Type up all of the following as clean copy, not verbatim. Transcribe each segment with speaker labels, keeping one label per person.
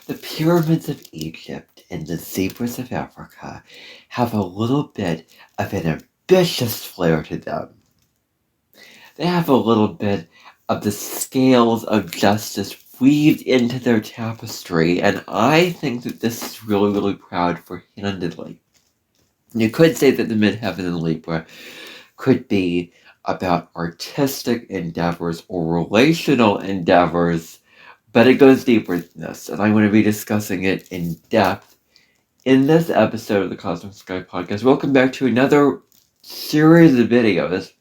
Speaker 1: The pyramids of Egypt and the zebras of Africa have a little bit of an ambitious flair to them. They have a little bit of the scales of justice weaved into their tapestry, and I think that this is really, really proud for handedly. You could say that the Midheaven and Libra could be about artistic endeavors or relational endeavors, but it goes deeper than this, and I'm going to be discussing it in depth in this episode of the Cosmic Sky Podcast. Welcome back to another series of videos,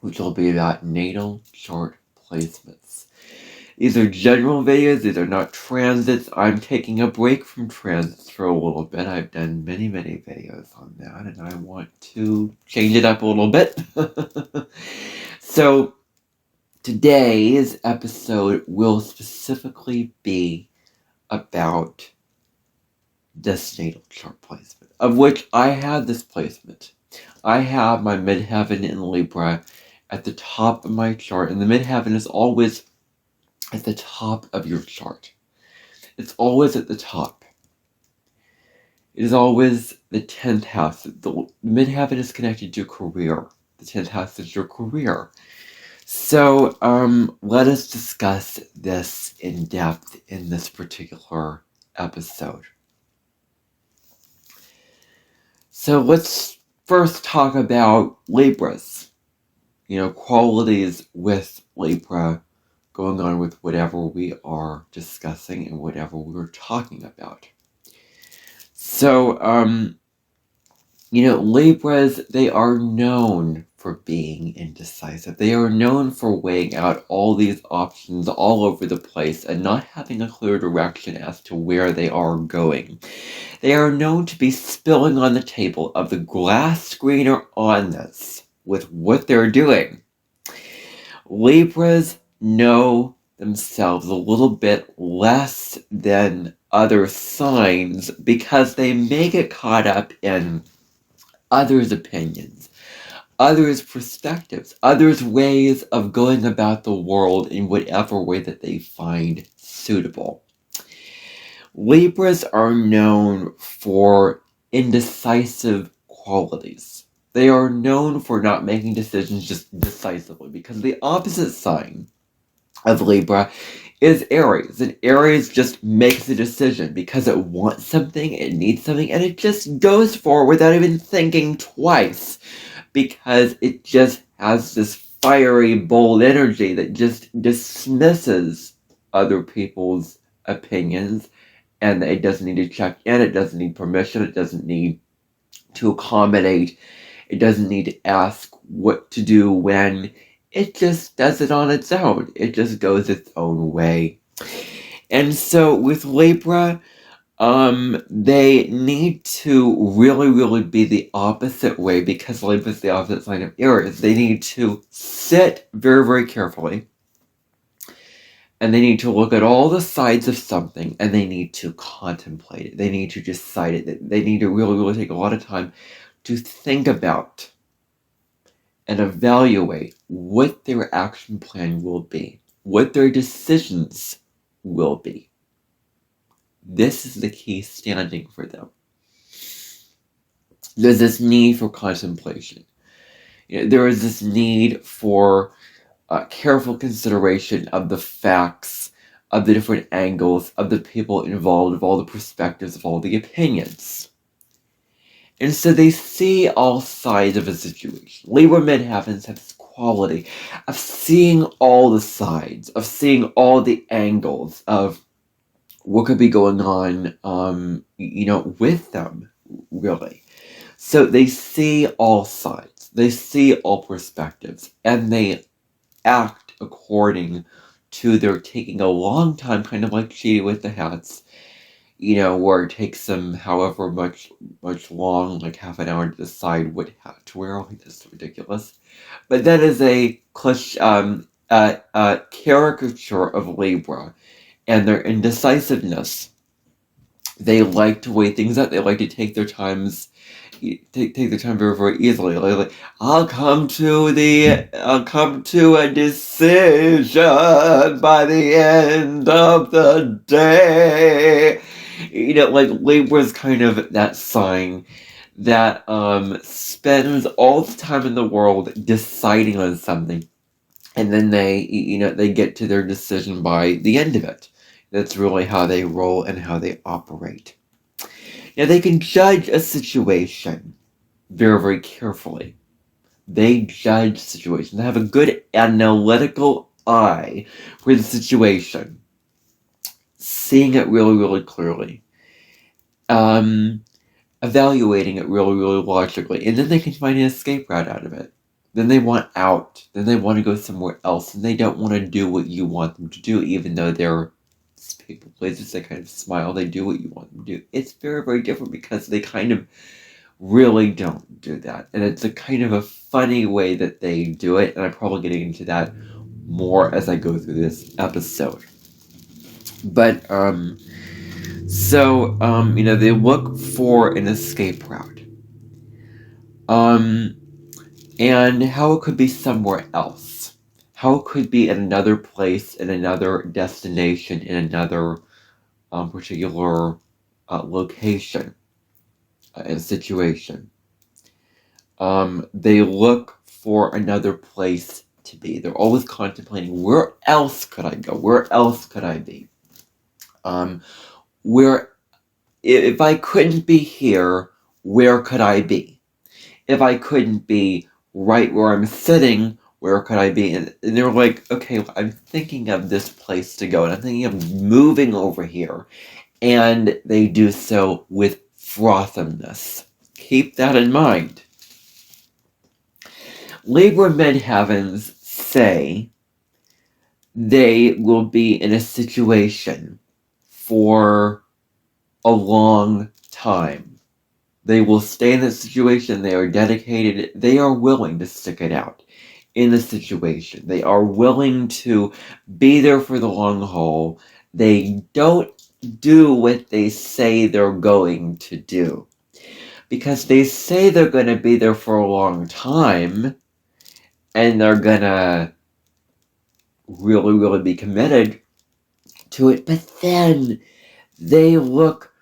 Speaker 1: which will be about natal chart placements. These are general videos, these are not transits. I'm taking a break from transits for a little bit. I've done many, many videos on that, and I want to change it up a little bit. So, today's episode will specifically be about this natal chart placement, of which I have this placement. I have my Midheaven in Libra at the top of my chart, and the Midheaven is always at the top of your chart. It's always at the top. It is always the 10th house. The Midheaven is connected to career. The 10th house is your career. So, let us discuss this in depth in this particular episode. So let's first talk about Libras. Qualities with Libra going on with whatever we are discussing and whatever we're talking about. So, Libras, they are known for being indecisive. They are known for weighing out all these options all over the place and not having a clear direction as to where they are going. They are known to be spilling on the table of the glass screener on this with what they're doing. Libras know themselves a little bit less than other signs because they may get caught up in others' opinions, others' perspectives, others' ways of going about the world in whatever way that they find suitable. Libras are known for indecisive qualities. They are known for not making decisions just decisively, because the opposite sign of Libra is Aries, and Aries just makes a decision because it wants something, it needs something, and it just goes for it without even thinking twice, because it just has this fiery, bold energy that just dismisses other people's opinions, and it doesn't need to check in, it doesn't need permission, it doesn't need to accommodate, it doesn't need to ask what to do when. It just does it on its own. It just goes its own way. And so with Libra, they need to really, really be the opposite way, because Libra is the opposite sign of Aries. They need to sit very, very carefully, and they need to look at all the sides of something, and they need to contemplate it. They need to decide it. They need to really, really take a lot of time to think about and evaluate what their action plan will be, what their decisions will be. This is the key standing for them. There's this need for contemplation. There is this need for careful consideration of the facts, of the different angles, of the people involved, of all the perspectives, of all the opinions. And so they see all sides of a situation. Libra midheavens have this quality of seeing all the sides, of seeing all the angles of what could be going on, with them, really. So they see all sides, they see all perspectives, and they act according to their taking a long time, kind of like Cheating with the Hats, where it takes them however much long, like half an hour to decide what hat to wear. Like, that's ridiculous. But that is a caricature of Libra and their indecisiveness. They like to weigh things up. They like to take their times, take their time very, very easily. Like, I'll come to a decision by the end of the day. You know, like Libra's kind of that sign that spends all the time in the world deciding on something, and then they get to their decision by the end of it. That's really how they roll and how they operate. Now, they can judge a situation very, very carefully. They judge situations. They have a good analytical eye for the situation, seeing it really, really clearly, evaluating it really, really logically, and then they can find an escape route out of it. Then they want out. Then they want to go somewhere else, and they don't want to do what you want them to do, even though they're people pleasers. They kind of smile. They do what you want them to do. It's very, very different because they kind of really don't do that, and it's a kind of a funny way that they do it, and I'm probably getting into that more as I go through this episode. But they look for an escape route, and how it could be somewhere else, how it could be in another place, in another destination, in another particular location and situation. They look for another place to be. They're always contemplating, where else could I go? Where else could I be? If I couldn't be here, where could I be? If I couldn't be right where I'm sitting, where could I be? And they're like, okay, well, I'm thinking of this place to go, and I'm thinking of moving over here. And they do so with frothiness. Keep that in mind. Libra midheavens say they will be in a situation for a long time. They will stay in that situation. They are dedicated. They are willing to stick it out in the situation. They are willing to be there for the long haul. They don't do what they say they're going to do, because they say they're going to be there for a long time, and they're going to really, really be committed to it, but then they look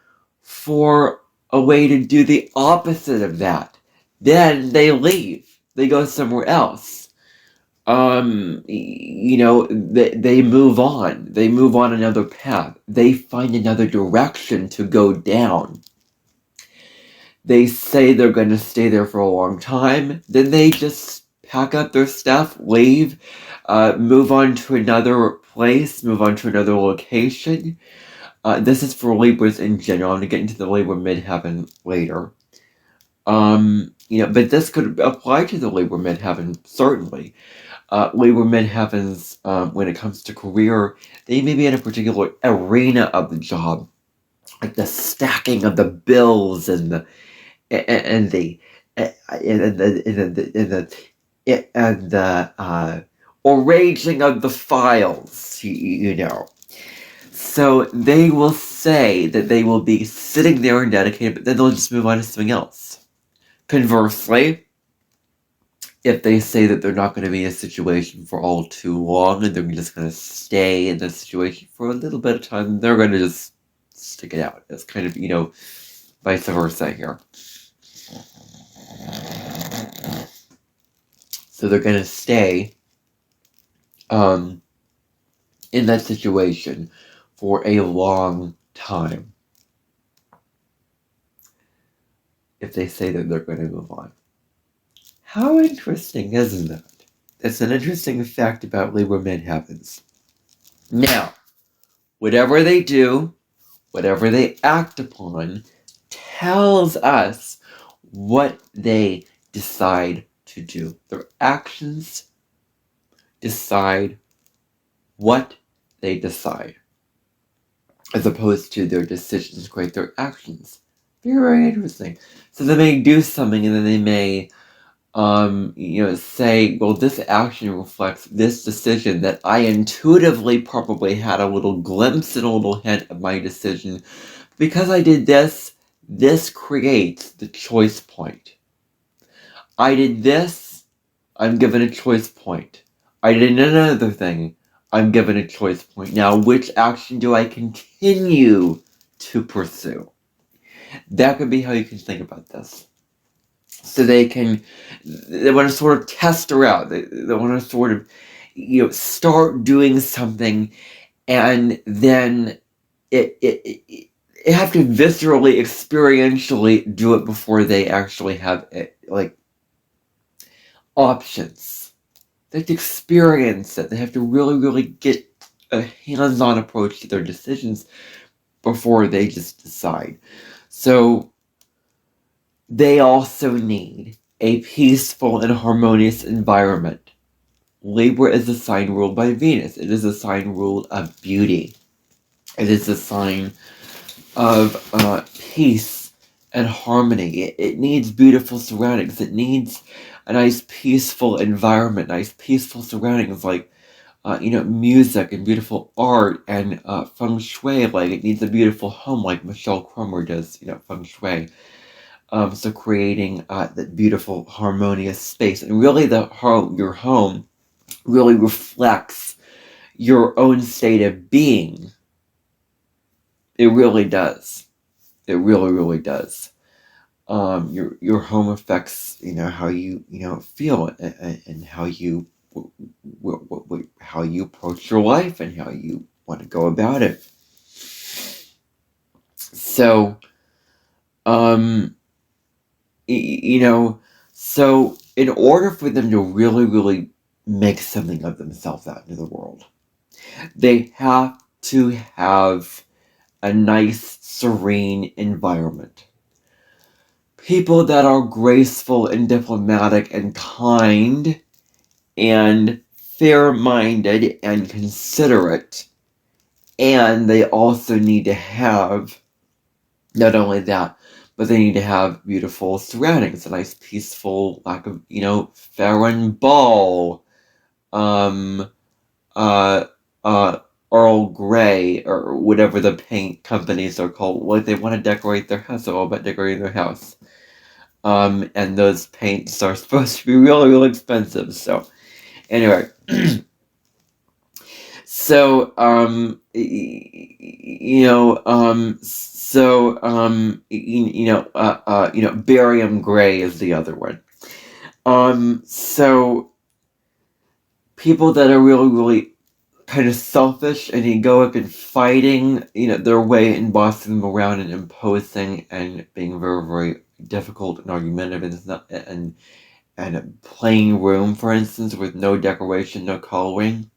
Speaker 1: for a way to do the opposite of that. Then they leave. They go somewhere else. They move on. They move on another path. They find another direction to go down. They say they're going to stay there for a long time. Then they just pack up their stuff, leave, move on to another place, move on to another location. This is for Libras in general. I'm going to get into the Libra midheaven later. But this could apply to the Libra midheaven, certainly. Libra midheavens, when it comes to career, they may be in a particular arena of the job, like the stacking of the bills and the arranging of the files, So they will say that they will be sitting there and dedicated, but then they'll just move on to something else. Conversely, if they say that they're not going to be in a situation for all too long, and they're just going to stay in the situation for a little bit of time, they're going to just stick it out. It's kind of, vice versa here. So they're going to stay in that situation for a long time if they say that they're going to move on. How interesting, isn't that? It's an interesting fact about Libra midheavens. Now, whatever they do, whatever they act upon, tells us what they decide to do. Their actions decide what they decide, as opposed to their decisions create their actions. Very, very interesting. So they may do something, and then they may say, well, this action reflects this decision that I intuitively probably had a little glimpse and a little hint of my decision because I did this, this creates the choice point. I did this, I'm given a choice point. I did another thing, I'm given a choice point. Now, which action do I continue to pursue? That could be how you can think about this. So they want to sort of test her out. They want to sort of, start doing something, and then it have to viscerally, experientially do it before they actually have options. They have to experience it. They have to really, really get a hands-on approach to their decisions before they just decide. So they also need a peaceful and harmonious environment. Libra is a sign ruled by Venus. It is a sign ruled of beauty. It is a sign of peace and harmony. It needs beautiful surroundings. It needs a nice peaceful environment, nice peaceful surroundings like music and beautiful art and feng shui. Like it needs a beautiful home, like Michelle Cromer does, feng shui. So creating that beautiful harmonious space, and really your home really reflects your own state of being. It really does. It really, really does. Your home affects how you feel and how you how you approach your life and how you want to go about it. So, so in order for them to really, really make something of themselves out into the world, they have to have a nice, serene environment. People that are graceful and diplomatic and kind and fair-minded and considerate. And they also need to have, not only that, but they need to have beautiful surroundings, a nice peaceful, lack of, Farron Ball, Earl Grey, or whatever the paint companies are called. Like they want to decorate their house, they're all about decorating their house. And those paints are supposed to be really, really expensive. So, anyway, so barium gray is the other one. So people that are really, really kind of selfish and egoic and fighting, their way and bossing them around and imposing and being very, very difficult and argumentative and a plain room, for instance, with no decoration, no coloring,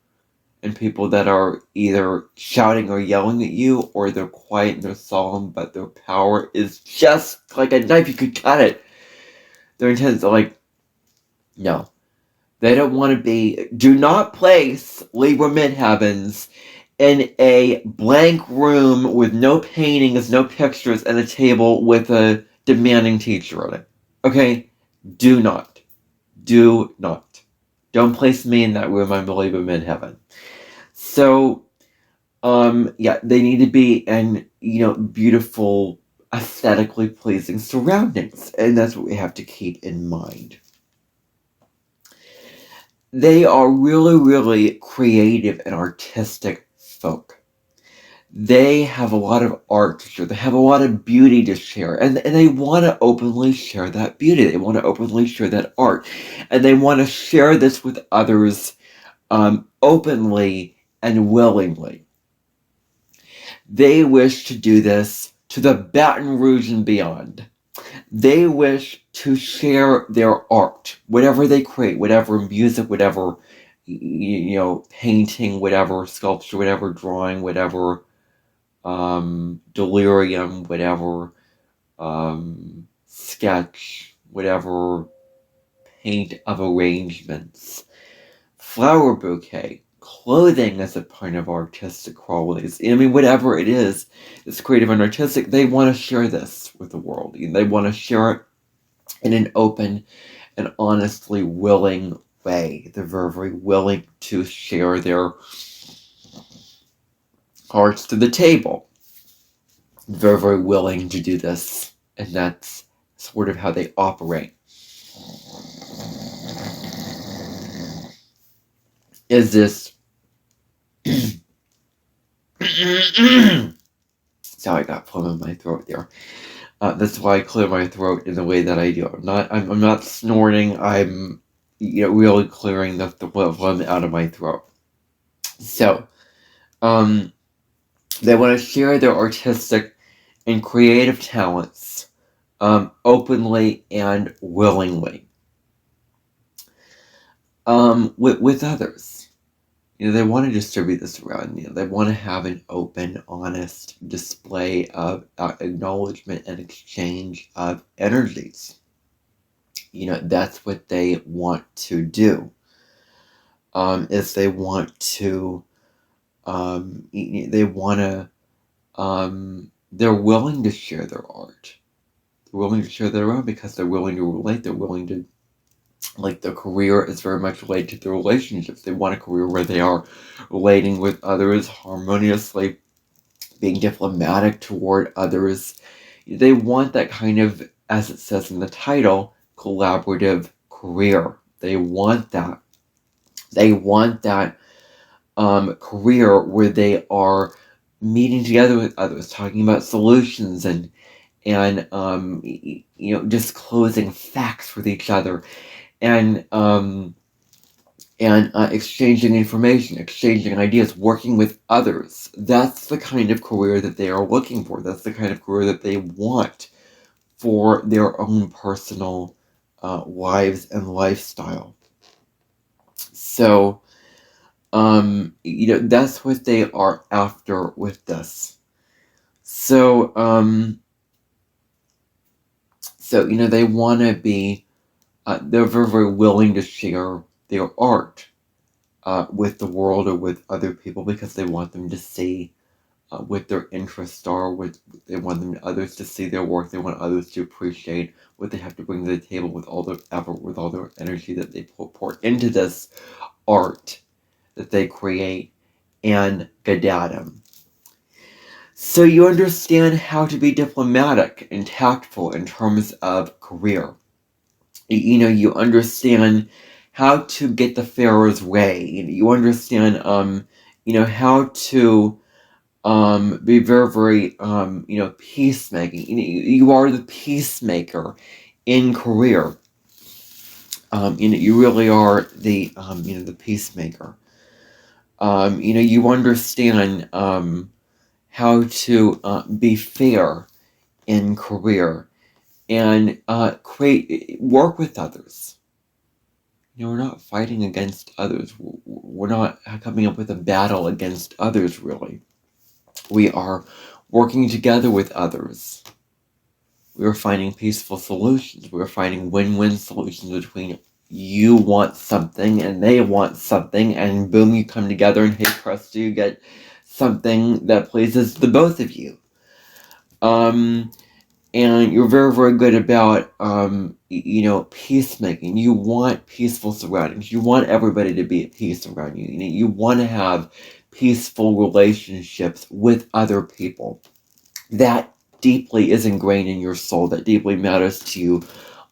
Speaker 1: and people that are either shouting or yelling at you, or they're quiet and they're solemn, but their power is just like a knife, you could cut it. Their intent is no. They don't want to be, do not place Libra midheavens in a blank room with no paintings, no pictures, and a table with a demanding teacher on it. Okay? Do not. Do not. Don't place me in that room. I'm a Libra midheaven. So, they need to be in, beautiful, aesthetically pleasing surroundings. And that's what we have to keep in mind. They are really, really creative and artistic folk. They have a lot of art to share. They have a lot of beauty to share. And they want to openly share that beauty. They want to openly share that art. And they want to share this with others openly and willingly. They wish to do this to the Baton Rouge and beyond. They wish to share their art, whatever they create, whatever music, whatever, painting, whatever sculpture, whatever drawing, whatever delirium, whatever sketch, whatever paint of arrangements, flower bouquet, clothing as a part of artistic qualities. Whatever it is that's creative and artistic, they want to share this with the world. They want to share it in an open and honestly willing way. They're very, very willing to share their hearts to the table. very, very willing to do this, and that's sort of how they operate. Is this sorry, I got phlegm in my throat there. That's why I clear my throat in the way that I do. I'm not snorting. I'm really clearing the phlegm out of my throat. So, they want to share their artistic and creative talents openly and willingly with others. They want to distribute this around. They want to have an open, honest display of acknowledgement and exchange of energies. That's what they want to do. Is they want to, they want to, they're willing to share their art. They're willing to share their art because they're willing to relate. They're willing to, their career is very much related to their relationships. They want a career where they are relating with others harmoniously, being diplomatic toward others. They want that kind of, as it says in the title, collaborative career. They want that. They want that career where they are meeting together with others, talking about solutions and disclosing facts with each other, and exchanging information, exchanging ideas, working with others. That's the kind of career that they are looking for. That's the kind of career that they want for their own personal lives and lifestyle. So, that's what they are after with this. So, they want to be, they're very, very willing to share their art with the world or with other people because they want them to see what their interests are. They want others to see their work. They want others to appreciate what they have to bring to the table with all their effort, with all their energy that they pour into this art that they create and Gadadim. So you understand how to be diplomatic and tactful in terms of career. You understand how to get the Pharaoh's way. You understand, how to be very, very, peacemaking. You are the peacemaker in career. You really are the, the peacemaker. You understand how to be fair in career and work with others. We're not fighting against others. We're not coming up with a battle against others, really. We are working together with others. We are finding peaceful solutions. We are finding win-win solutions between you want something and they want something, and boom, you come together and hey presto, you get something that pleases the both of you. And you're very, very good about, peacemaking. You want peaceful surroundings. You want everybody to be at peace around you. You want to have peaceful relationships with other people. That deeply is ingrained in your soul. That deeply matters to you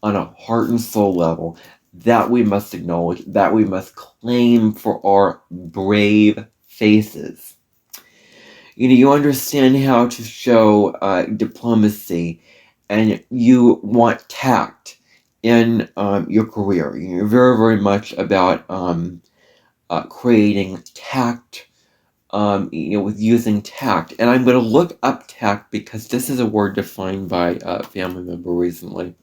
Speaker 1: on a heart and soul level. That we must acknowledge. That we must claim for our brave faces. You understand how to show diplomacy, and you want tact in your career. You're very, very much about creating tact, with using tact. And I'm going to look up tact because this is a word defined by a family member recently.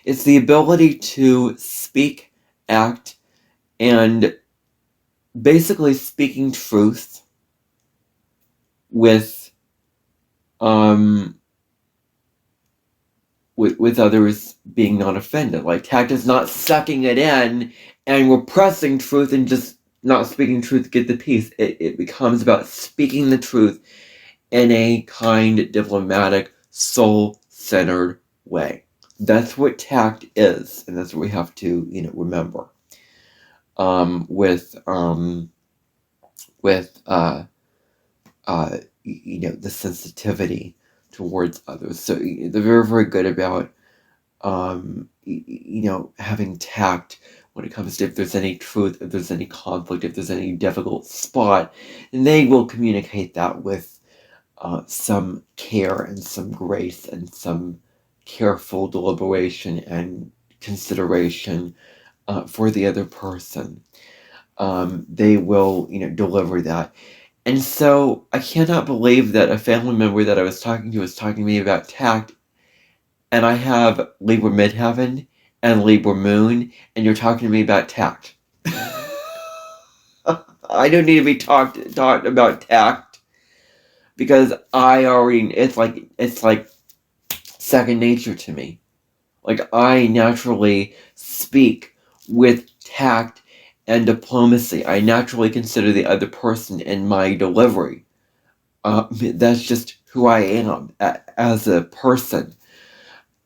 Speaker 1: It's the ability to speak, act, and basically speaking truth with others being not offended. Like, tact is not sucking it in and repressing truth and just not speaking truth to get the peace. It becomes about speaking the truth in a kind, diplomatic, soul-centered way. That's what tact is, and that's what we have to, remember. With the sensitivity towards others. So they're very, very good about, having tact when it comes to if there's any truth, if there's any conflict, if there's any difficult spot, and they will communicate that with some care and some grace and some careful deliberation and consideration for the other person. They will, deliver that. And so I cannot believe that a family member that I was talking to was talking to me about tact, and I have Libra Midheaven and Libra Moon, and you're talking to me about tact. I don't need to be talked about tact because I already it's like second nature to me. Like I naturally speak with tact and diplomacy. I naturally consider the other person in my delivery. That's just who I am as a person.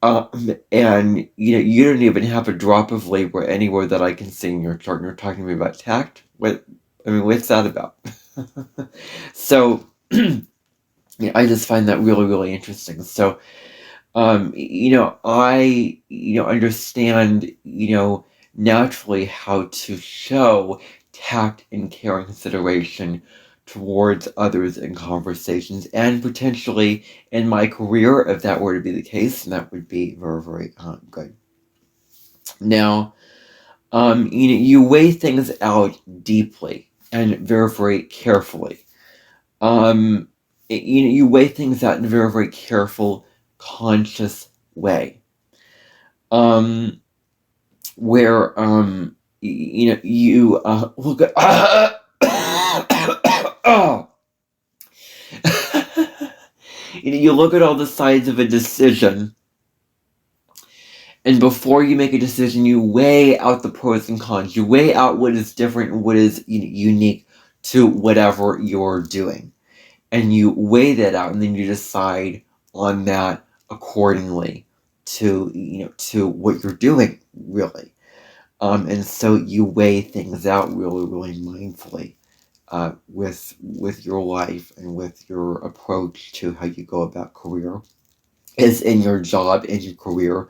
Speaker 1: And you don't even have a drop of Libra anywhere that I can see in your chart. You're talking to me about tact. What's that about? So, I just find that really, really interesting. So, I, understand, naturally how to show tact and care and consideration towards others in conversations, and potentially in my career, if that were to be the case, and that would be very, very good. Now, you weigh things out deeply and very, very carefully. You weigh things out in a very, very careful, conscious way. Where you look at oh. You look at all the sides of a decision, and before you make a decision, you weigh out the pros and cons. You weigh out what is different and what is unique to whatever you're doing, and you weigh that out, and then you decide on that accordingly to what you're doing, really. And so you weigh things out really, really mindfully with your life and with your approach to how you go about career. Is in your job, in your career,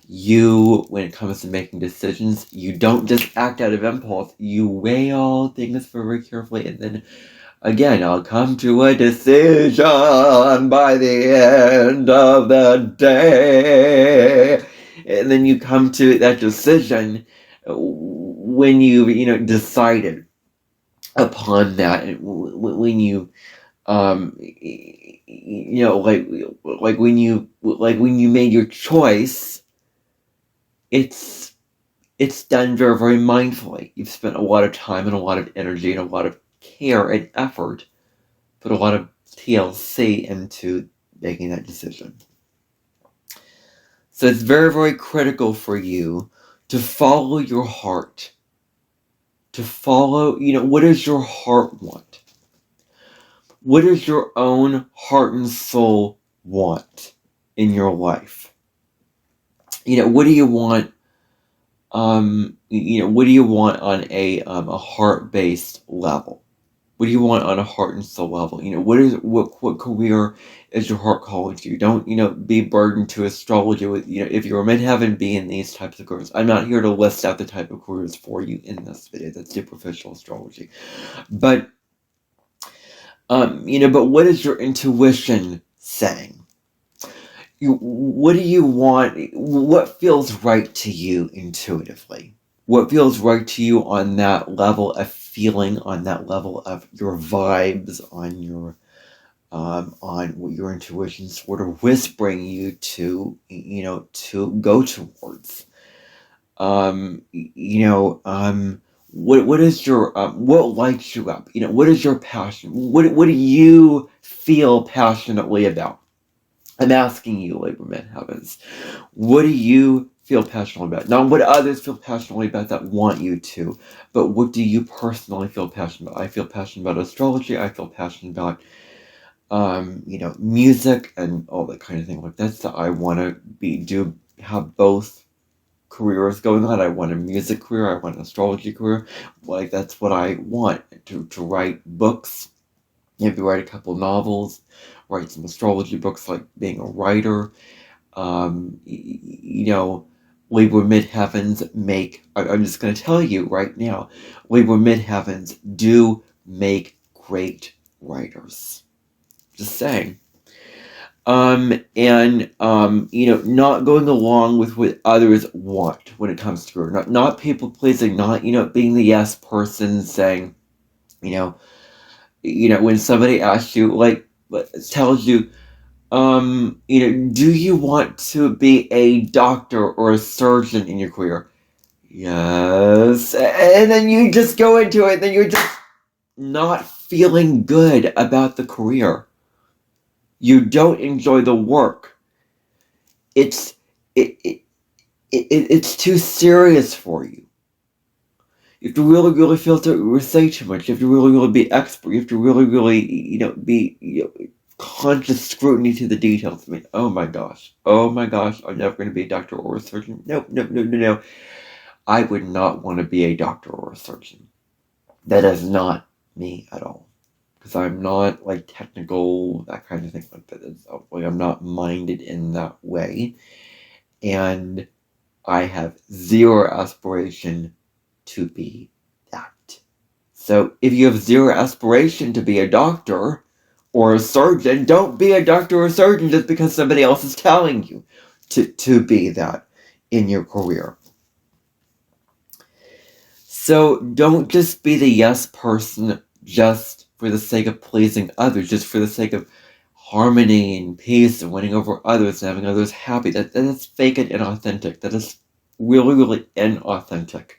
Speaker 1: when it comes to making decisions, you don't just act out of impulse. You weigh all things very carefully, and then again, I'll come to a decision by the end of the day. And then you come to that decision when you've, decided upon that. And when you, when you made your choice, it's done very, very mindfully. You've spent a lot of time and a lot of energy and a lot of care and effort, put a lot of TLC into making that decision. So it's very, very critical for you to follow your heart. To follow, what does your heart want? What does your own heart and soul want in your life? What do you want? What do you want on a heart-based level? What do you want on a heart and soul level? What career is your heart calling to you? Don't, be burdened to astrology with, if you're meant to Midheaven, be in these types of careers. I'm not here to list out the type of careers for you in this video. That's superficial astrology. But, but what is your intuition saying? What do you want? What feels right to you intuitively? What feels right to you on that level of feeling, on that level of your vibes, on your on what your intuition sort of whispering you to go towards. What is your what lights you up? What is your passion? What do you feel passionately about? I'm asking you, Libra Midheavens, what do you feel passionately about? Not what others feel passionately about that want you to, but what do you personally feel passionate about? I feel passionate about astrology. I feel passionate about, music and all that kind of thing. Like that's I want to have both careers going on. I want a music career. I want an astrology career. Like that's what I want to write books. Maybe write a couple novels, write some astrology books, like being a writer. Libra midheavens I'm just going to tell you right now, Libra midheavens do make great writers. Just saying. Not going along with what others want when it comes to her. Not people pleasing, not, being the yes person saying, when somebody asks you, like, tells you, do you want to be a doctor or a surgeon in your career? Yes. And then you just go into it, then you're just not feeling good about the career. You don't enjoy the work. It's it's too serious for you. You have to really, really feel to say too much. You have to really, really be expert. You have to really, really, be conscious scrutiny to the details. I mean, oh my gosh, I'm never going to be a doctor or a surgeon. No. I would not want to be a doctor or a surgeon. That is not me at all. Because I'm not, like, technical, that kind of thing like that. I'm not minded in that way. And I have zero aspiration to be that. So if you have zero aspiration to be a doctor or a surgeon, don't be a doctor or a surgeon just because somebody else is telling you to be that in your career. So don't just be the yes person just for the sake of pleasing others, just for the sake of harmony and peace and winning over others and having others happy. That is fake and inauthentic. That is really, really inauthentic.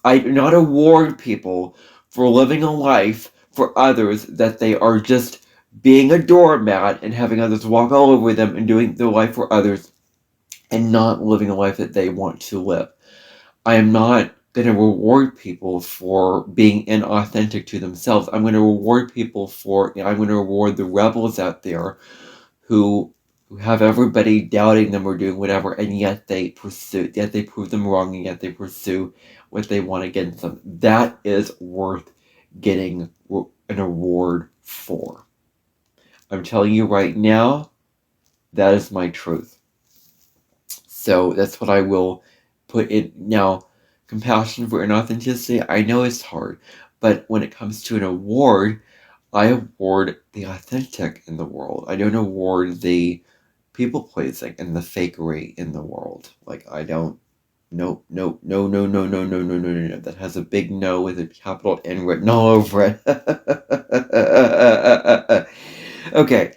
Speaker 1: I do not award people for living a life for others that they are just being a doormat and having others walk all over them and doing their life for others and not living a life that they want to live. I am not going to reward people for being inauthentic to themselves. I'm going to reward I'm going to reward the rebels out there who have everybody doubting them or doing whatever, and yet they prove them wrong, and yet they pursue what they want against them. That is worth getting an award for. I'm telling you right now, that is my truth. So that's what I will put in. Now, compassion for inauthenticity, I know it's hard, but when it comes to an award, I award the authentic in the world. I don't award the people-pleasing and the fakery in the world. Like, I don't. No. That has a big no with a capital N written all over it. Okay.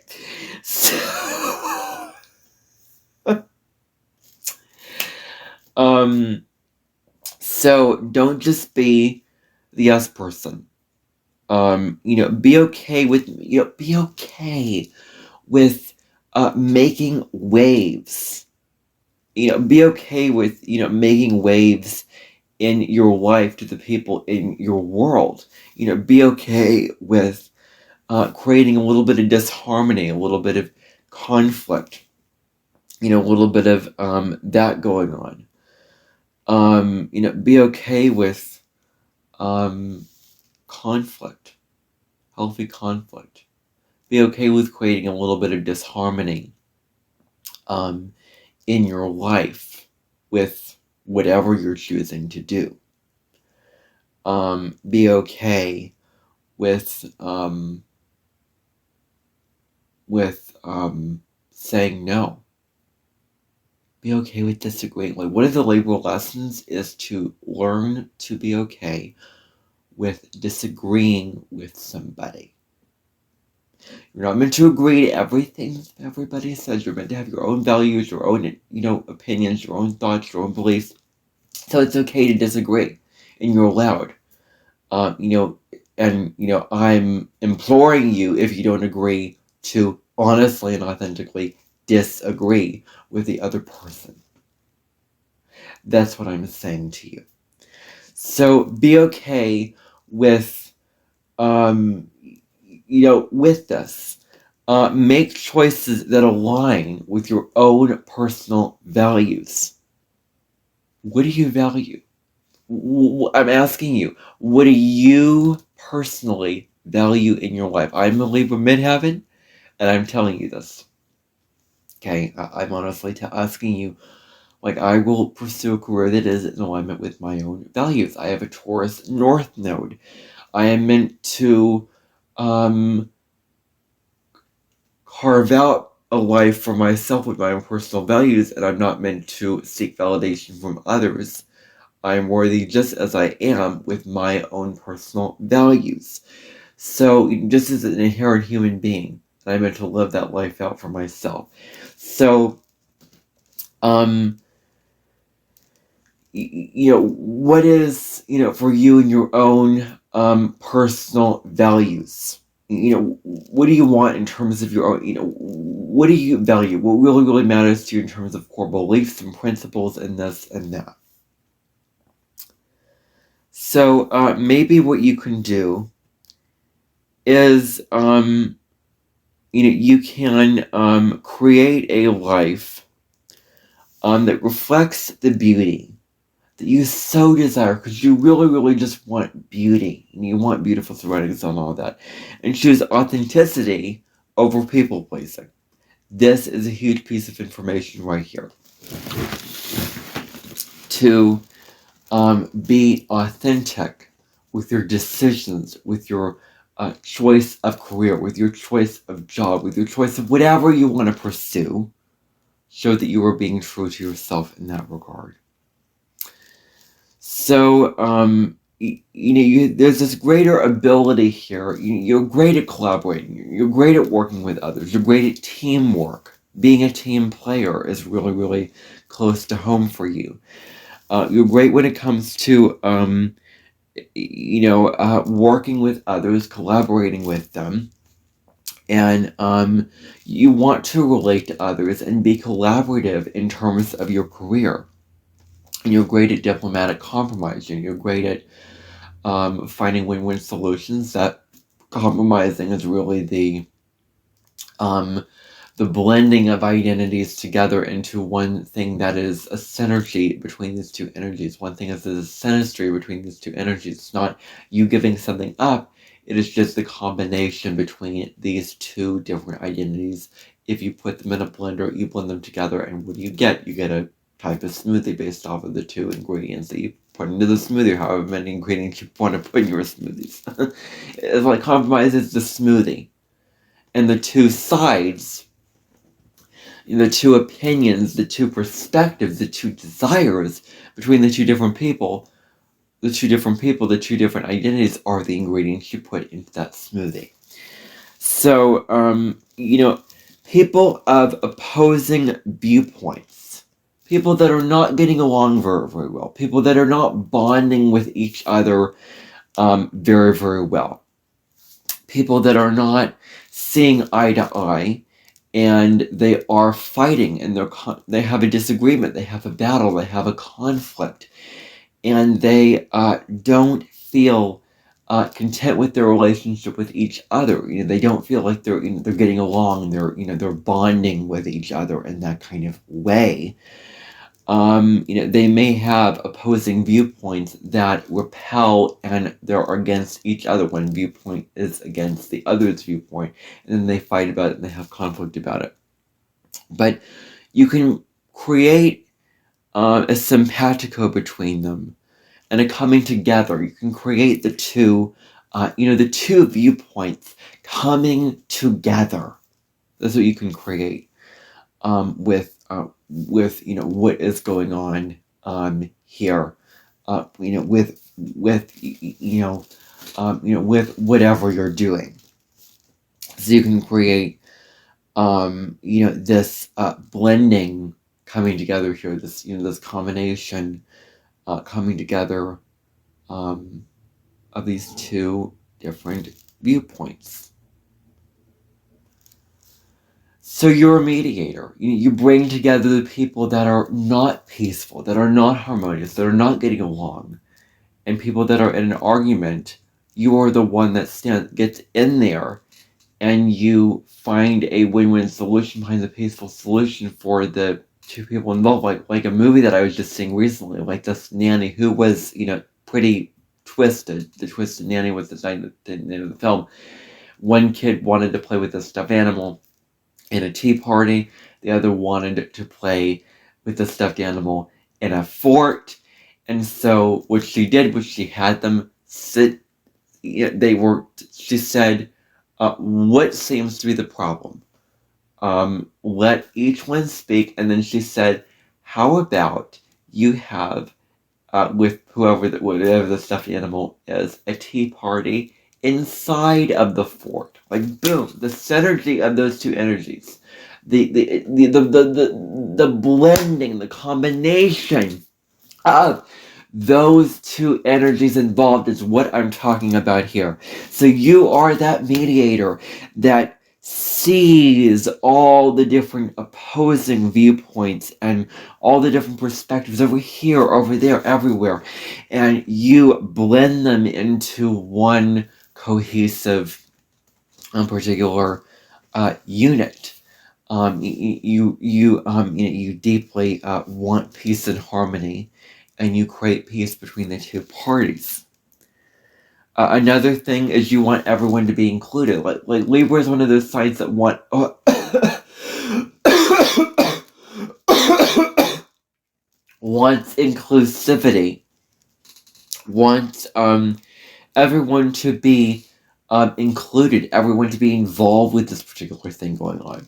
Speaker 1: So don't just be the yes person. Be okay with making waves. Be okay with making waves in your life to the people in your world. Be okay with creating a little bit of disharmony, a little bit of conflict, a little bit of that going on. Be okay with conflict, healthy conflict. Be okay with creating a little bit of disharmony in your life with whatever you're choosing to do. Be okay with saying no. Be okay with disagreeing. Like, one of the Libra lessons is to learn to be okay with disagreeing with somebody. You're not meant to agree to everything everybody says. You're meant to have your own values, your own, opinions, your own thoughts, your own beliefs. So it's okay to disagree, and you're allowed. I'm imploring you, if you don't agree, to honestly and authentically disagree with the other person. That's what I'm saying to you. So be okay with, with this. Make choices that align with your own personal values. What do you value? I'm asking you, what do you personally value in your life. I'm a Libra midheaven, and I'm telling you this. Okay, I'm honestly asking you, like, I will pursue a career that is in alignment with my own values. I have a Taurus North node. I am meant to carve out a life for myself with my own personal values, and I'm not meant to seek validation from others. I am worthy just as I am with my own personal values. So, just as an inherent human being, I'm meant to live that life out for myself. So, what is, for you and your own personal values? What do you want in terms of your own, what do you value? What really, really matters to you in terms of core beliefs and principles and this and that? So, maybe what you can do is, you can create a life that reflects the beauty that you so desire, because you really, really just want beauty, and you want beautiful surroundings and all that, and choose authenticity over people pleasing. This is a huge piece of information right here. To be authentic with your decisions, with your choice of career, with your choice of job, with your choice of whatever you want to pursue, show that you are being true to yourself in that regard. So, there's this greater ability here. You're great at collaborating. You're great at working with others. You're great at teamwork. Being a team player is really, really close to home for you. You're great when it comes to, working with others, collaborating with them. And you want to relate to others and be collaborative in terms of your career. And you're great at diplomatic compromising. You're great at finding win-win solutions. That compromising is really the blending of identities together into one thing that is a synergy between these two energies. One thing is a synastry between these two energies. It's not you giving something up. It is just the combination between these two different identities. If you put them in a blender, you blend them together, and what do you get? You get a type of smoothie based off of the two ingredients that you put into the smoothie, however many ingredients you want to put in your smoothies. It's like compromise is the smoothie. And the two sides, the two opinions, the two perspectives, the two desires between the two different people, the two different identities are the ingredients you put into that smoothie. So, people of opposing viewpoints, people that are not getting along very, very well, people that are not bonding with each other very, very well, people that are not seeing eye to eye, and they are fighting, and they have a disagreement, they have a battle, they have a conflict, and they don't feel content with their relationship with each other. They don't feel like they're getting along. They're bonding with each other in that kind of way. They may have opposing viewpoints that repel, and they're against each other. One viewpoint is against the other's viewpoint, and then they fight about it and they have conflict about it. But you can create a simpatico between them and a coming together. You can create the two viewpoints coming together. That's what you can create with what is going on here, with whatever you're doing. So you can create this blending coming together here. This combination coming together of these two different viewpoints. So you're a mediator. You bring together the people that are not peaceful, that are not harmonious, that are not getting along, and people that are in an argument. You are the one that gets in there, and you find a win-win solution, behind the peaceful solution for the two people involved. Like a movie that I was just seeing recently, like this nanny who was pretty Twisted. The Twisted Nanny was the name of the film. One kid wanted to play with a stuffed animal in a tea party. The other wanted to play with the stuffed animal in a fort. And so what she did was she had them sit. She said, what seems to be the problem? Let each one speak. And then she said, how about you have, with whatever the stuffed animal is, a tea party inside of the fort. Like, boom, the synergy of those two energies. The blending, the combination of those two energies involved is what I'm talking about here. So you are that mediator that sees all the different opposing viewpoints and all the different perspectives over here, over there, everywhere. And you blend them into one cohesive, particular unit. You deeply want peace and harmony, and you create peace between the two parties. Another thing is you want everyone to be included. Like Libra is one of those signs that wants inclusivity, wants everyone to be included, everyone to be involved with this particular thing going on.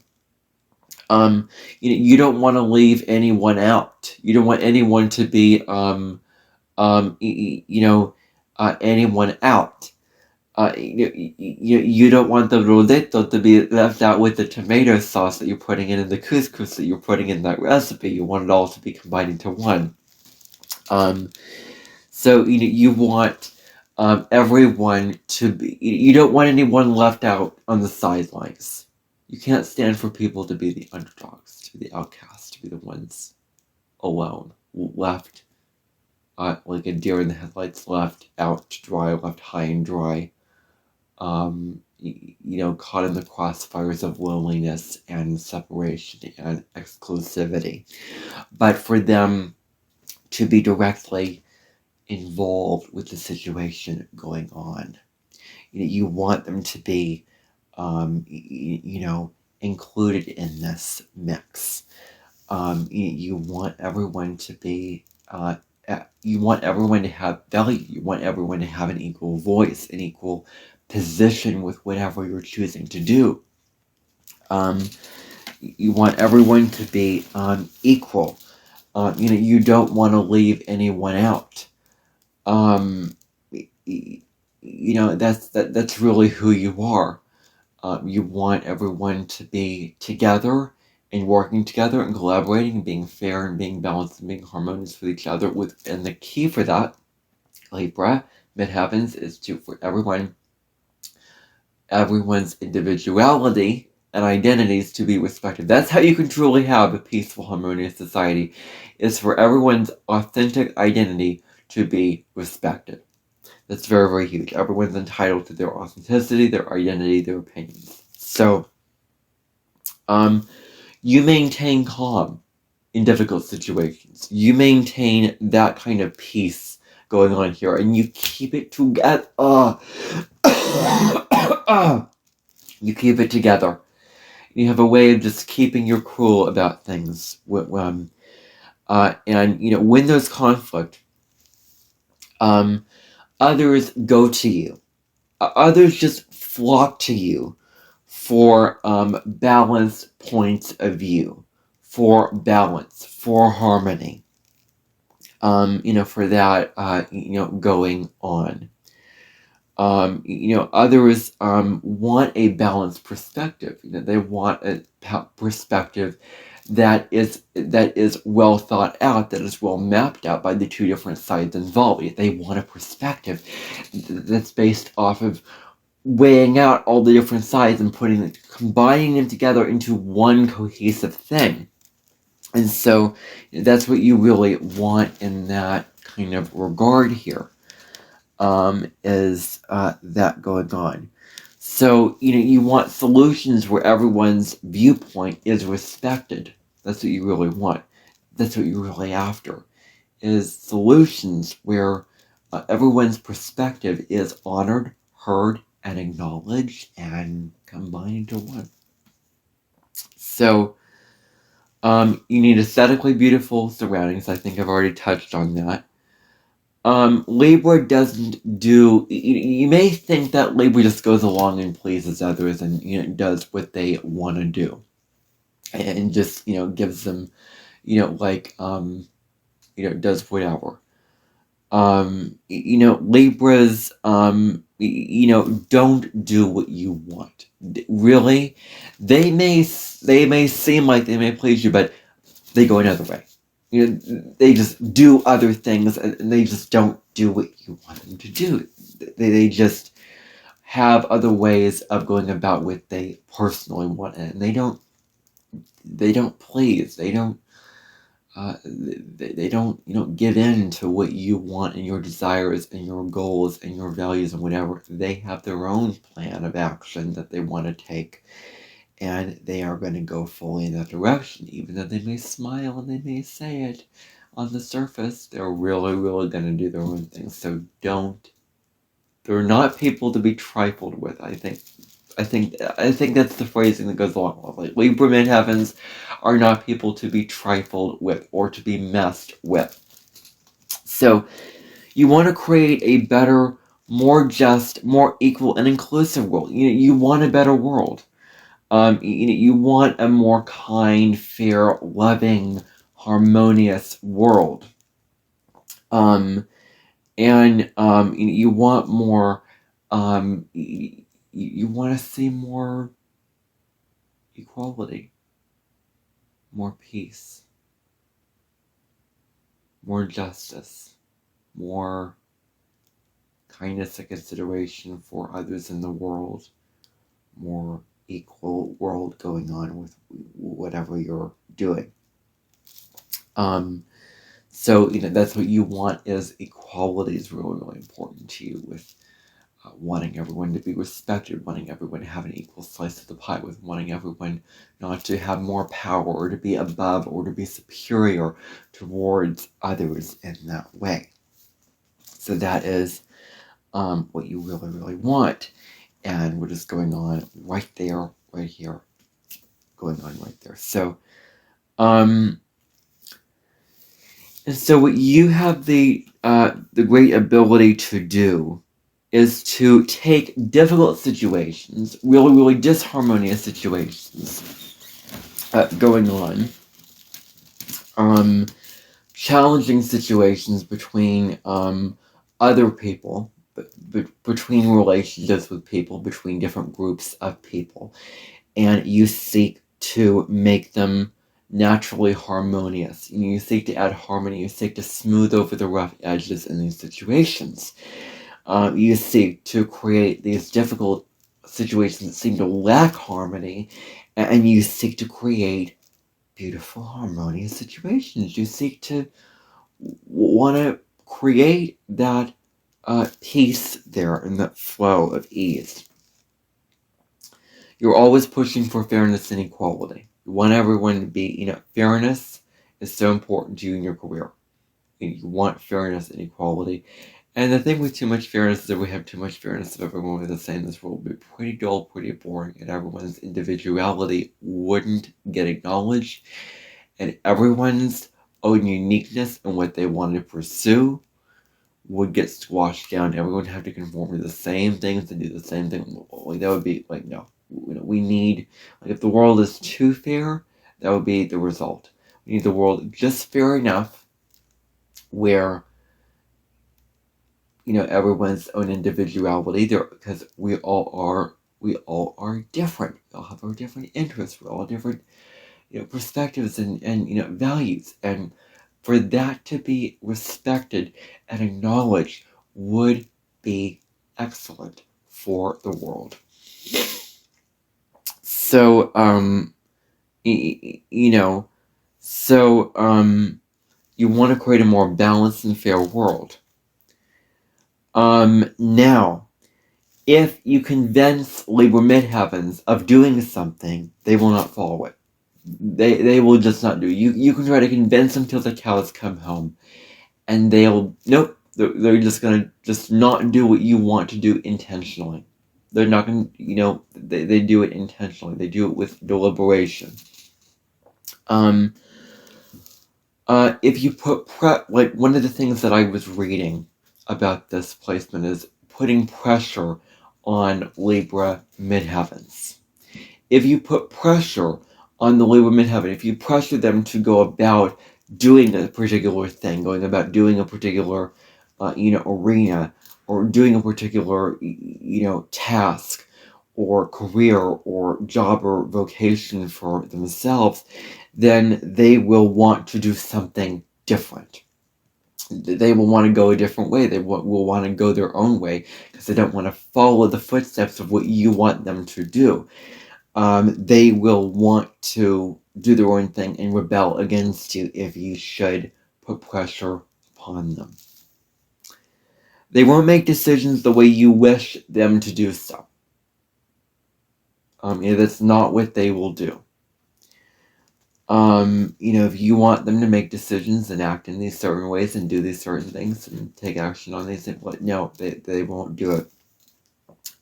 Speaker 1: You don't want to leave anyone out. You don't want anyone to be anyone out. You don't want the roletto to be left out with the tomato sauce that you're putting in the couscous that you're putting in that recipe. You want it all to be combined into one. So you want everyone to be. You don't want anyone left out on the sidelines. You can't stand for people to be the underdogs, to be the outcasts, to be the ones alone, left. Like a deer in the headlights, left out to dry, left high and dry, caught in the crossfires of loneliness and separation and exclusivity. But for them to be directly involved with the situation going on, you want them to be, included in this mix. You want everyone to be. You want everyone to have value. You want everyone to have an equal voice, an equal position with whatever you're choosing to do. You want everyone to be equal. You don't want to leave anyone out. That's really who you are. You want everyone to be together and working together and collaborating and being fair and being balanced and being harmonious with each other. And the key for that, Libra, midheavens, is for everyone's individuality and identities to be respected. That's how you can truly have a peaceful, harmonious society, is for everyone's authentic identity to be respected. That's very, very huge. Everyone's entitled to their authenticity, their identity, their opinions. So, you maintain calm in difficult situations. You maintain that kind of peace going on here, and you keep it together. You keep it together. You have a way of just keeping your cool about things. When there's conflict, others go to you. Others just flock to you for balanced points of view, for balance, for harmony. For that, going on. Others want a balanced perspective. They want a perspective that is well thought out, that is well mapped out by the two different sides involved. They want a perspective that's based off of weighing out all the different sides and combining them together into one cohesive thing. And so that's what you really want in that kind of regard here, is that going on. So, you want solutions where everyone's viewpoint is respected. That's what you really want. That's what you're really after, is solutions where everyone's perspective is honored, heard, and acknowledged, and combined into one. So, you need aesthetically beautiful surroundings. I think I've already touched on that. Libra doesn't do. You may think that Libra just goes along and pleases others, and does what they want to do, and just gives them, does whatever. Libras, don't do what you want. Really, they may seem like they may please you, but they go another way. They just do other things, and they just don't do what you want them to do. They just have other ways of going about what they personally want, and they don't please. They don't. They don't give in to what you want and your desires and your goals and your values and whatever. They have their own plan of action that they want to take, and they are going to go fully in that direction. Even though they may smile and they may say it on the surface, they're really, really going to do their own thing. So they're not people to be trifled with, I think. I think that's the phrasing that goes along with it. Libra midheavens are not people to be trifled with or to be messed with. So you want to create a better, more just, more equal, and inclusive world. You want a better world. You want a more kind, fair, loving, harmonious world. And you want more. You want to see more equality, more peace, more justice, more kindness and consideration for others in the world, more equal world going on with whatever you're doing. So that's what you want. Is equality is really, really important to you, with wanting everyone to be respected, wanting everyone to have an equal slice of the pie, with wanting everyone not to have more power or to be above or to be superior towards others in that way. So that is what you really, really want. And what is going on right there, right here, going on right there. So, and so what you have the great ability to do is to take difficult situations, really, really disharmonious situations going on, challenging situations between other people, between relationships with people, between different groups of people, and you seek to make them naturally harmonious. You seek to add harmony. You seek to smooth over the rough edges in these situations. You seek to create these difficult situations that seem to lack harmony, and you seek to create beautiful, harmonious situations. You seek to want to create that peace there and that flow of ease. You're always pushing for fairness and equality. You want everyone to be, fairness is so important to you in your career. You want fairness and equality. And the thing with too much fairness is that we have too much fairness. If everyone were the same, this world would be pretty dull, pretty boring, and everyone's individuality wouldn't get acknowledged, and everyone's own uniqueness and what they want to pursue would get squashed down. Everyone would have to conform to the same things and do the same thing. Like, that would be like, no. We need, like, if the world is too fair, that would be the result. We need the world just fair enough where everyone's own individuality there, because we all are different. We all have our different interests. We all have different perspectives and values, and for that to be respected and acknowledged would be excellent for the world. So you want to create a more balanced and fair world. Now, if you convince Libra midheavens of doing something, they will not follow it. They will just not do it. You can try to convince them till the cows come home, and they'll, nope, They're just gonna just not do what you want to do intentionally. They're not gonna, they do it intentionally. They do it with deliberation. If you put like one of the things that I was reading about this placement is putting pressure on Libra midheavens. If you put pressure on the Libra midheaven, if you pressure them to go about doing a particular thing, going about doing a particular, arena, or doing a particular, task, or career, or job, or vocation for themselves, then they will want to do something different. They will want to go a different way. They will want to go their own way because they don't want to follow the footsteps of what you want them to do. They will want to do their own thing and rebel against you if you should put pressure upon them. They won't make decisions the way you wish them to do so. That's not what they will do. If you want them to make decisions and act in these certain ways and do these certain things and take action on these things, no, they won't do it.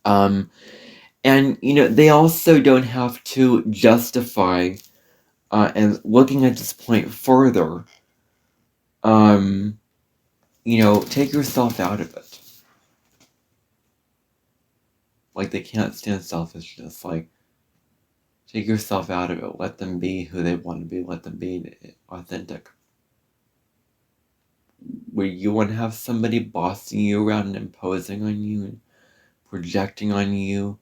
Speaker 1: And, they also don't have to justify, and looking at this point further, take yourself out of it. Like, they can't stand selfishness. Like, take yourself out of it. Let them be who they want to be. Let them be authentic. Where you want to have somebody bossing you around and imposing on you and projecting on you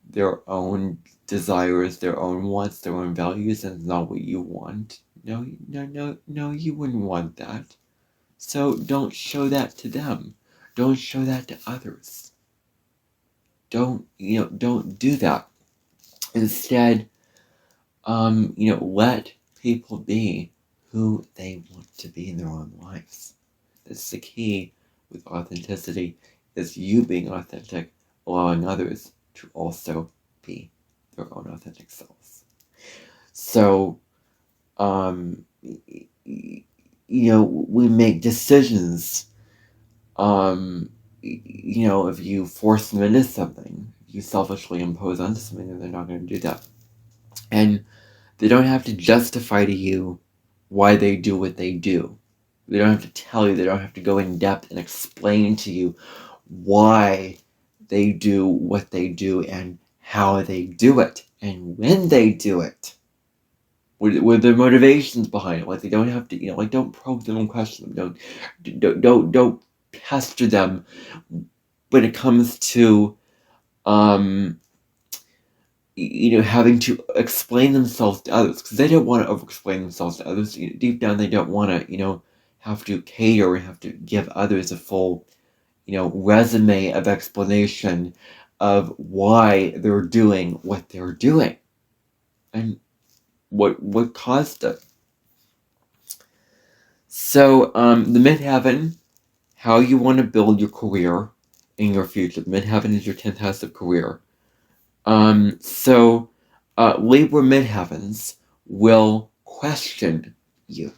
Speaker 1: their own desires, their own wants, their own values, and it's not what you want. No, you wouldn't want that. So don't show that to them. Don't show that to others. Don't do that. Instead, let people be who they want to be in their own lives. That's the key with authenticity, is you being authentic, allowing others to also be their own authentic selves. So, we make decisions, if you force them into something, if you selfishly impose onto something, then they're not going to do that. And they don't have to justify to you why they do what they do. They don't have to tell you, they don't have to go in depth and explain to you why they do what they do and how they do it and when they do it. With their motivations behind it. Like, they don't have to, don't probe them and question them. Don't pester them when it comes to, having to explain themselves to others, because they don't want to over-explain themselves to others. Deep down, they don't want to, have to cater and have to give others a full, resume of explanation of why they're doing what they're doing and what caused it. So, the midheaven, how you want to build your career in your future. The midheaven is your 10th house of career. So, Libra midheavens will question you.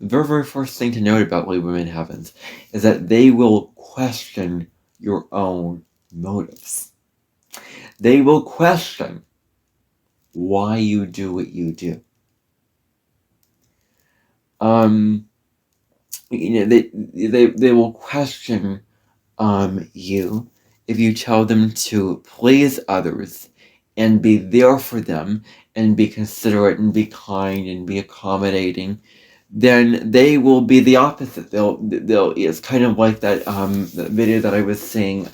Speaker 1: The very, very first thing to note about Libra midheavens is that they will question your own motives. They will question why you do what you do. They will question you if you tell them to please others and be there for them and be considerate and be kind and be accommodating. Then they will be the opposite. They'll it's kind of like that video that I was seeing,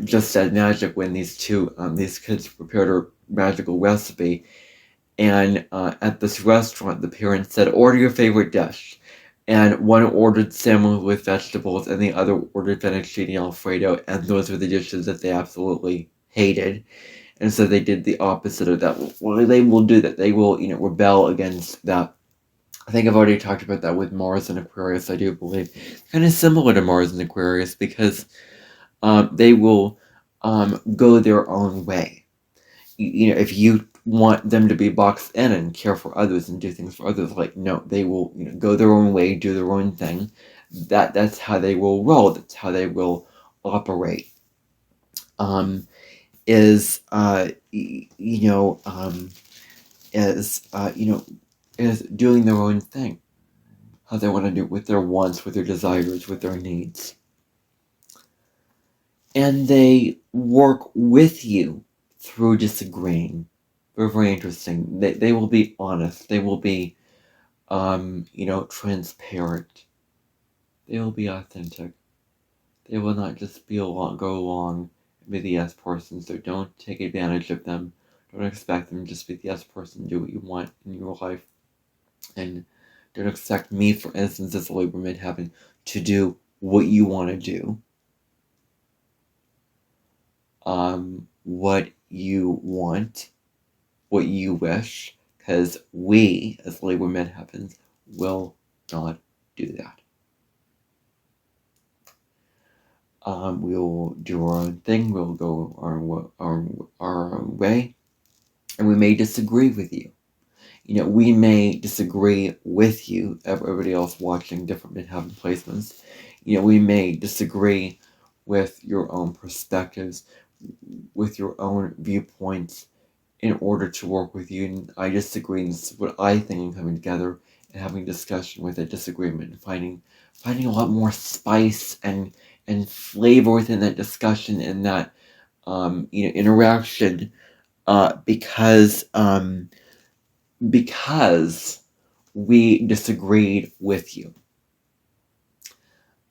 Speaker 1: Just Add Magic, when these kids prepared a magical recipe, and at this restaurant the parents said, order your favorite dish, and one ordered salmon with vegetables and the other ordered fettuccine alfredo, and those were the dishes that they absolutely hated. And so they did the opposite of that. Well, they will do that. They will rebel against that. I think I've already talked about that with Mars and Aquarius, I do believe. Kind of similar to Mars and Aquarius, because they will go their own way. If you want them to be boxed in and care for others and do things for others. Like, no, they will, go their own way, do their own thing. That's how they will roll. That's how they will operate. Is doing their own thing, how they want to do it, with their wants, with their desires, with their needs. And they work with you through disagreeing. They're very interesting. They will be honest. They will be, transparent. They will be authentic. They will not just go along and be the yes person. So don't take advantage of them. Don't expect them to just be the yes person, do what you want in your life. And don't expect me, for instance, as a Libra Midheaven, to do what you want to do. What you want, what you wish, because we, as Libra Midheavens, will not do that. We will do our own thing, we'll go our own way, and we may disagree with you. We may disagree with you, everybody else watching different Midheaven placements. We may disagree with your own perspectives, with your own viewpoints, in order to work with you. And I disagree, and this is what I think, in coming together and having discussion with a disagreement, and finding a lot more spice and flavor within that discussion and that interaction, because we disagreed with you.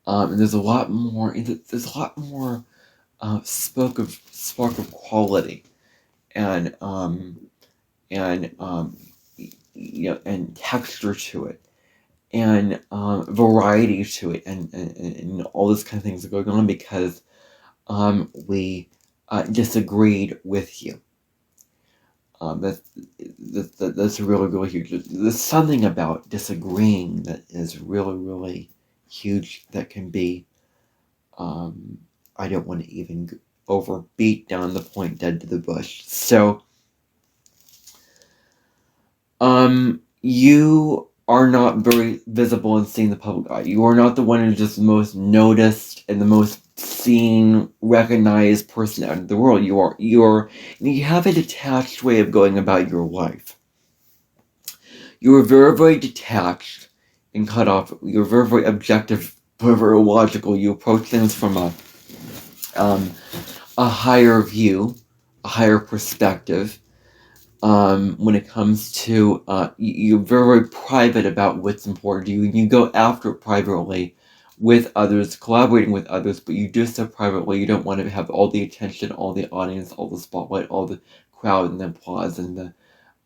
Speaker 1: And there's a lot more. Spark of quality, and texture to it, and variety to it, and all those kind of things are going on because we disagreed with you. That's really, really huge. There's something about disagreeing that is really, really huge, that can be, I don't want to even beat down the point dead to the bush. So, you are not very visible and seen in the public eye. You are not the one who's just most noticed and the most seen, recognized person out in the world. You have a detached way of going about your life. You are very, very detached and cut off. You're very, very objective, very, very logical. You approach things from a higher view, a higher perspective. When it comes to, you're very, very private about what's important to you, and you go after it privately with others, collaborating with others, but you do so privately. You don't want to have all the attention, all the audience, all the spotlight, all the crowd and the applause and the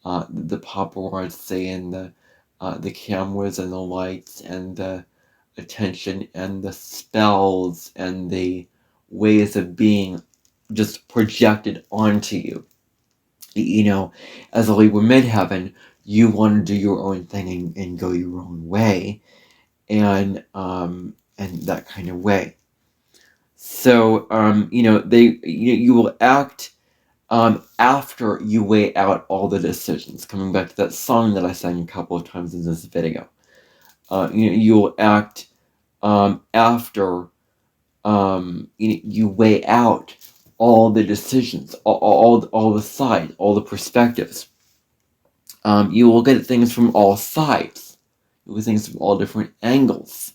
Speaker 1: paparazzi and the cameras and the lights and the attention and the spells and the ways of being just projected onto you. As a Libra Midheaven, you want to do your own thing and go your own way, and that kind of way. So, you will act after you weigh out all the decisions. Coming back to that song that I sang a couple of times in this video, you will act after you weigh out all the decisions, all the sides, all the perspectives. You will get things from all sides. You will get things from all different angles.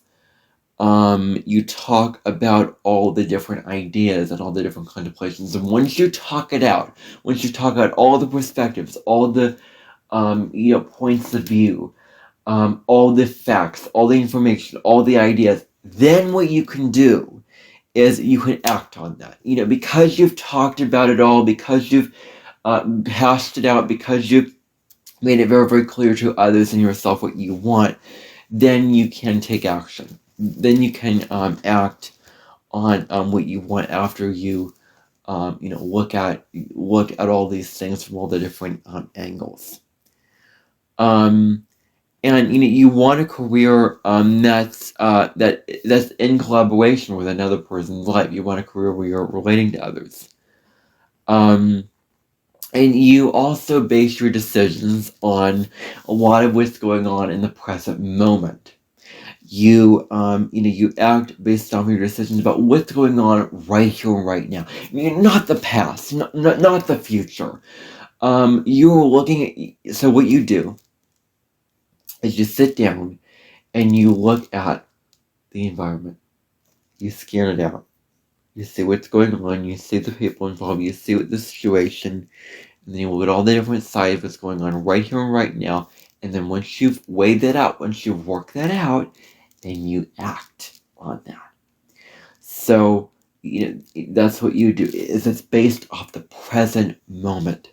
Speaker 1: You talk about all the different ideas and all the different contemplations. And once you talk it out, once you talk out all the perspectives, all the points of view, all the facts, all the information, all the ideas, then what you can do is you can act on that. Because you've talked about it all, because you've hashed it out, because you've made it very, very clear to others and yourself what you want, then you can take action. Then you can act on what you want after you look at all these things from all the different angles. And you want a career that's in collaboration with another person's life. You want a career where you're relating to others. And you also base your decisions on a lot of what's going on in the present moment. You act based on your decisions about what's going on right here and right now. Not the past, not the future. You're looking at, so what you do is you sit down and you look at the environment. You scan it out. You see what's going on. You see the people involved. You see what the situation. And then you look at all the different sides of what's going on right here and right now. And then once you've weighed that out, once you've worked that out, then you act on that. So, that's what you do. Is it's based off the present moment.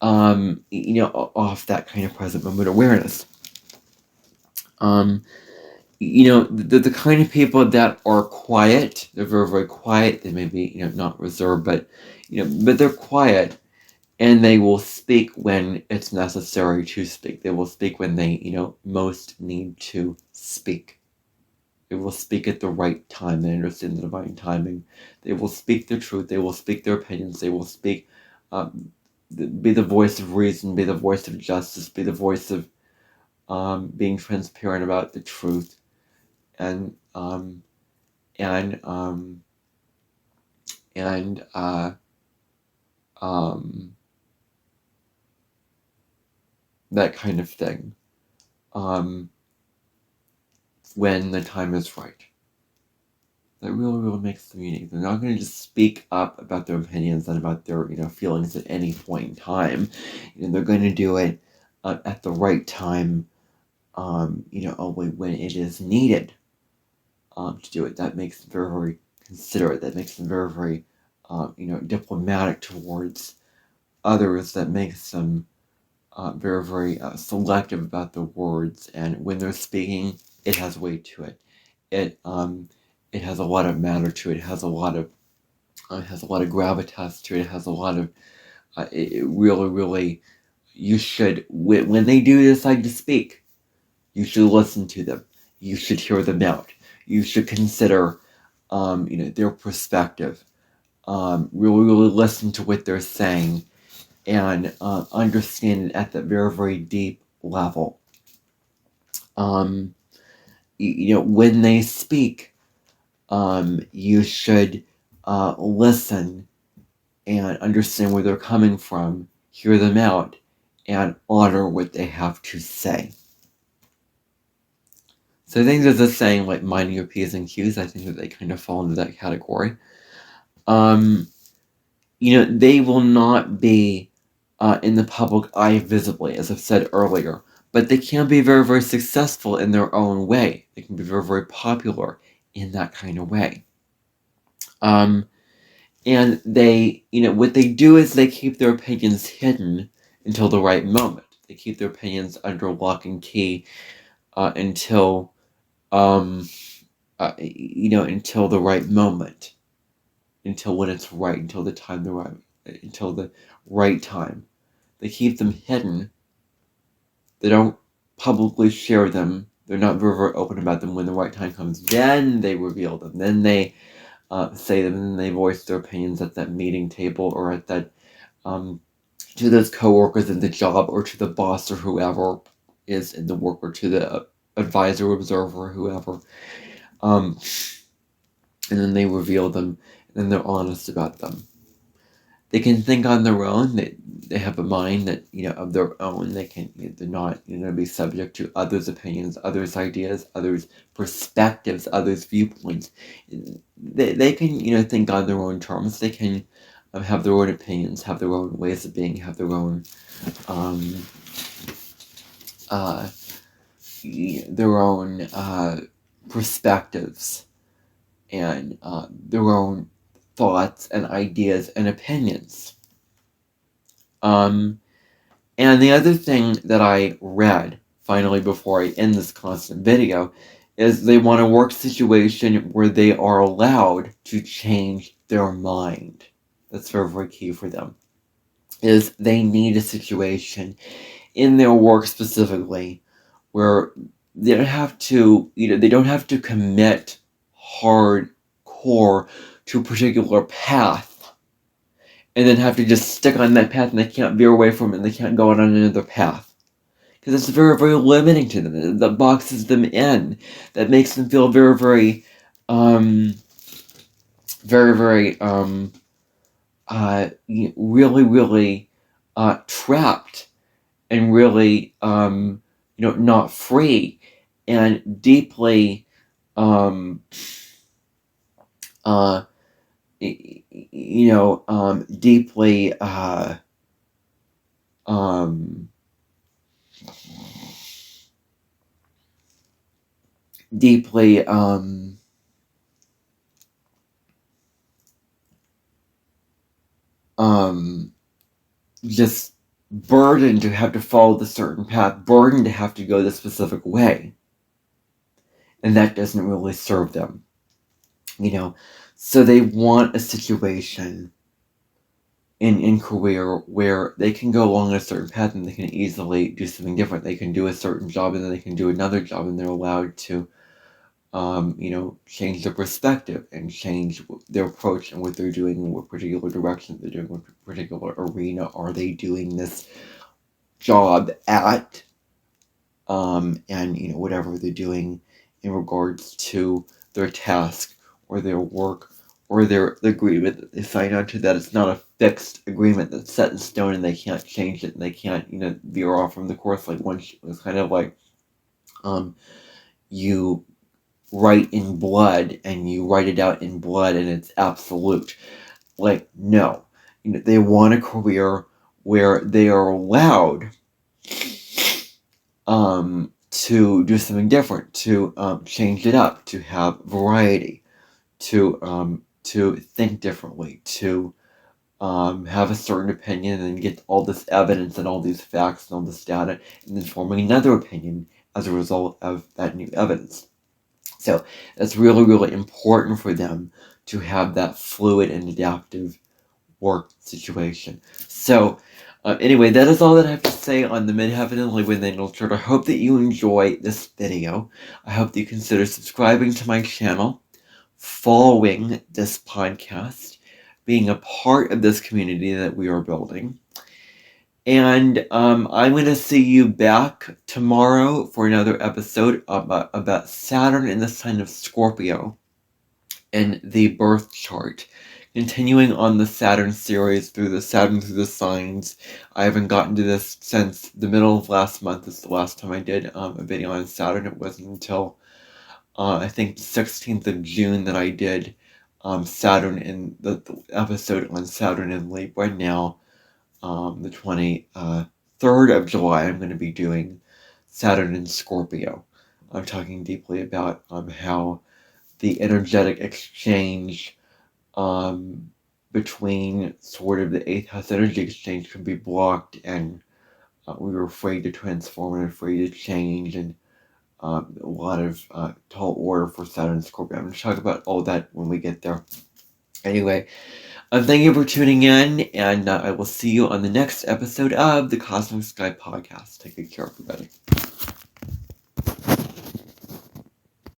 Speaker 1: Off that kind of present moment awareness. The kind of people that are quiet, they're very, very quiet. They may be, not reserved, but they're quiet, and they will speak when it's necessary to speak. They will speak when they, most need to speak. They will speak at the right time. They understand the divine timing. They will speak the truth. They will speak their opinions. They will speak, be the voice of reason, be the voice of justice, be the voice of being transparent about the truth, and and um, and that kind of thing. When the time is right. That really, really makes them unique. They're not going to just speak up about their opinions and about their, feelings at any point in time. They're going to do it at the right time, only when it is needed to do it. That makes them very, very considerate. That makes them very, very, diplomatic towards others. That makes them very, very selective about the words. And when they're speaking, it has weight to it. It has a lot of matter to it. It has a lot of gravitas to it. It has a lot of it really, really. You should, when they do decide to speak, you should listen to them. You should hear them out. You should consider, their perspective. Really, really listen to what they're saying, and understand it at that very, very deep level. When they speak, you should listen and understand where they're coming from, hear them out, and honor what they have to say. So I think there's a saying like mind your P's and Q's. I think that they kind of fall into that category. They will not be in the public eye visibly, as I've said earlier, but they can be very, very successful in their own way. They can be very, very popular in that kind of way. And they, what they do is they keep their opinions hidden until the right moment. They keep their opinions under lock and key until the right moment, until when it's right, until the right time. They keep them hidden. They don't publicly share them. They're not very, very open about them. When the right time comes, then they reveal them. Then they say them, and then they voice their opinions at that meeting table, or at that to those coworkers in the job, or to the boss, or whoever is in the work, or to the advisor, observer, whoever. And then they reveal them, and then they're honest about them. They can think on their own. They have a mind that, of their own. They're not, be subject to others' opinions, others' ideas, others' perspectives, others' viewpoints. They can, think on their own terms. They can have their own opinions, have their own ways of being, have their own perspectives, and their own thoughts and ideas and opinions. And the other thing that I read, finally, before I end this constant video, is they want a work situation where they are allowed to change their mind. That's very, very key for them. Is they need a situation in their work specifically where they don't have to, they don't have to commit hardcore to a particular path and then have to just stick on that path, and they can't veer away from it, and they can't go on another path. Because it's very, very limiting to them. That boxes them in. That makes them feel very, very, really, really trapped, and really, not free, and deeply, deeply, deeply, just burdened to have to follow the certain path, burdened to have to go the specific way. And that doesn't really serve them. So they want a situation in career where they can go along a certain path and they can easily do something different. They can do a certain job and then they can do another job, and they're allowed to change their perspective and change their approach and what they're doing, what particular direction they're doing, what particular arena are they doing this job at, and whatever they're doing in regards to their task or their work or the agreement that they sign on to, that it's not a fixed agreement that's set in stone and they can't change it and they can't veer off from the course. Like once it's kind of like you write in blood and you write it out in blood and it's absolute. Like, no. They want a career where they are allowed to do something different, to change it up, to have variety, to think differently, to have a certain opinion and get all this evidence and all these facts and all this data, and then forming another opinion as a result of that new evidence. So it's really, really important for them to have that fluid and adaptive work situation. So anyway, that is all that I have to say on the Midheaven and Libra natal chart. I hope that you enjoy this video. I hope that you consider subscribing to my channel, following this podcast, being a part of this community that we are building. And I'm going to see you back tomorrow for another episode about Saturn in the sign of Scorpio and the birth chart. Continuing on the Saturn series through the signs. I haven't gotten to this since the middle of last month. This is the last time I did a video on Saturn. It wasn't until I think the 16th of June that I did Saturn in the episode on Saturn in Libra. Now the 23rd of July, I'm going to be doing Saturn in Scorpio. I'm talking deeply about how the energetic exchange between sort of the 8th house energy exchange can be blocked, and we were afraid to transform and afraid to change, and a lot of tall order for Saturn and Scorpio. I'm going to talk about all that when we get there. Anyway, thank you for tuning in, and I will see you on the next episode of the Cosmic Sky Podcast. Take good care, everybody.